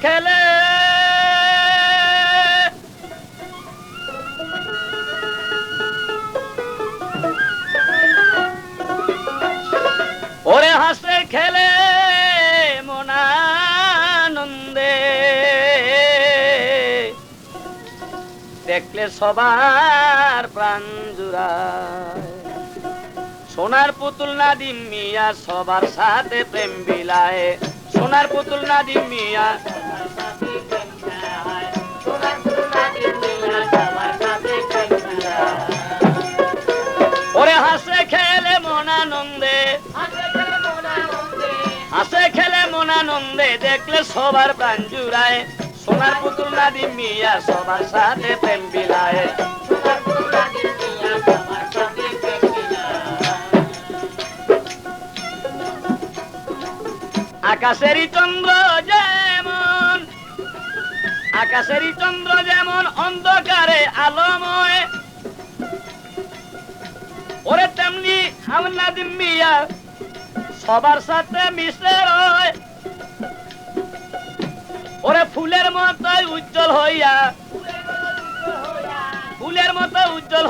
খেলে ওরে হাসে খেলে মনানন্দে দেখলে সবার প্রাণ জুড়ায় সোনার পুতুল নাদিম মিয়া সবার সাথে প্রেম বিলায় সোনার পুতুল নাদিম মিয়া ওরে হাসে খেলে মনানন্দে হাসে খেলে মনানন্দে দেখলে সবার প্রাণ জুড়ায় সোনার পুতুল নাদিম মিয়া সবার সাথে প্রেম বিলায় আকাশেরই চন্দ্র যেমন অন্ধকারে আলোময় ওরে তেমনি আমার নাদিম মিয়া সবার সাথে মিশে রয় ওরে ফুলের মতো উজ্জ্বল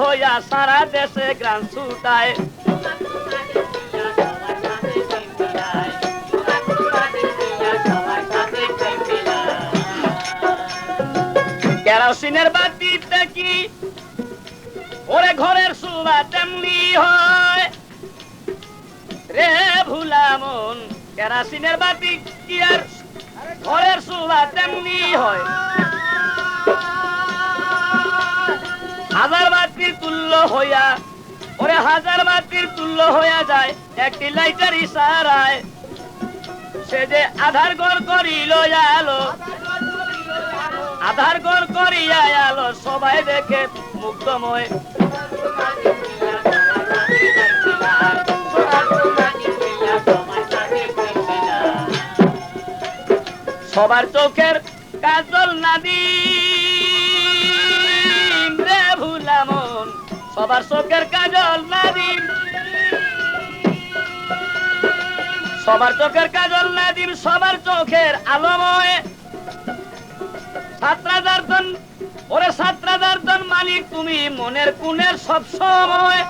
হইয়া সারা দেশে গ্রাম ছুটায় কেরোসিনের বাতিতে কি ওরে ঘরের সুবা তেমনি হয় রে ভুলা মন কেরোসিনের বাতি কি আর ঘরের সুবা তেমনি হয় হাজার বাতির তুল্য হইয়া ওরে হাজার বাতির তুল্য হইয়া যায় একটি লাইটের ইশারায় সে যে আধার ঘর করিল আলো আধার ঘর করিয়া আলো সবাই দেখে মুগ্ধময় সবার চোখের কাজল নাদিম রে ভুলা মন সবার চোখের কাজল নাদিম সবার চোখের কাজল নাদিম সবার চোখের আলোময় ছাত্রাদারজন মালিক তুমি মনের কুনের সব সময়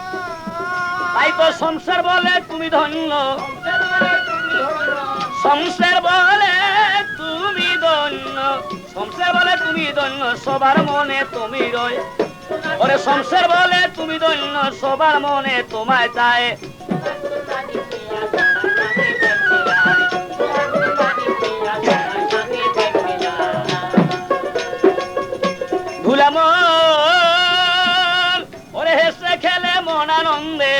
তাই তো সংসার বলে তুমি ধন্য সংসার বলে তুমি ধন্য সংসার বলে তুমি ধন্য সবার মনে তুমি রয় ওরে সংসার বলে তুমি ধন্য সবার মনে তোমায় চায় ওরে হেসে খেলে মনানন্দে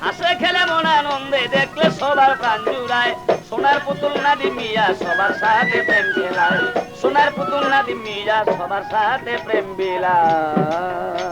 হাসে খেলে মনানন্দে দেখলে সবার প্রাণ জুড়ায় সোনার পুতুল নাদিম মিয়া সবার সাথে প্রেম বিলায় সোনার পুতুল নাদিম মিয়া সবার সাথে প্রেম বিলায়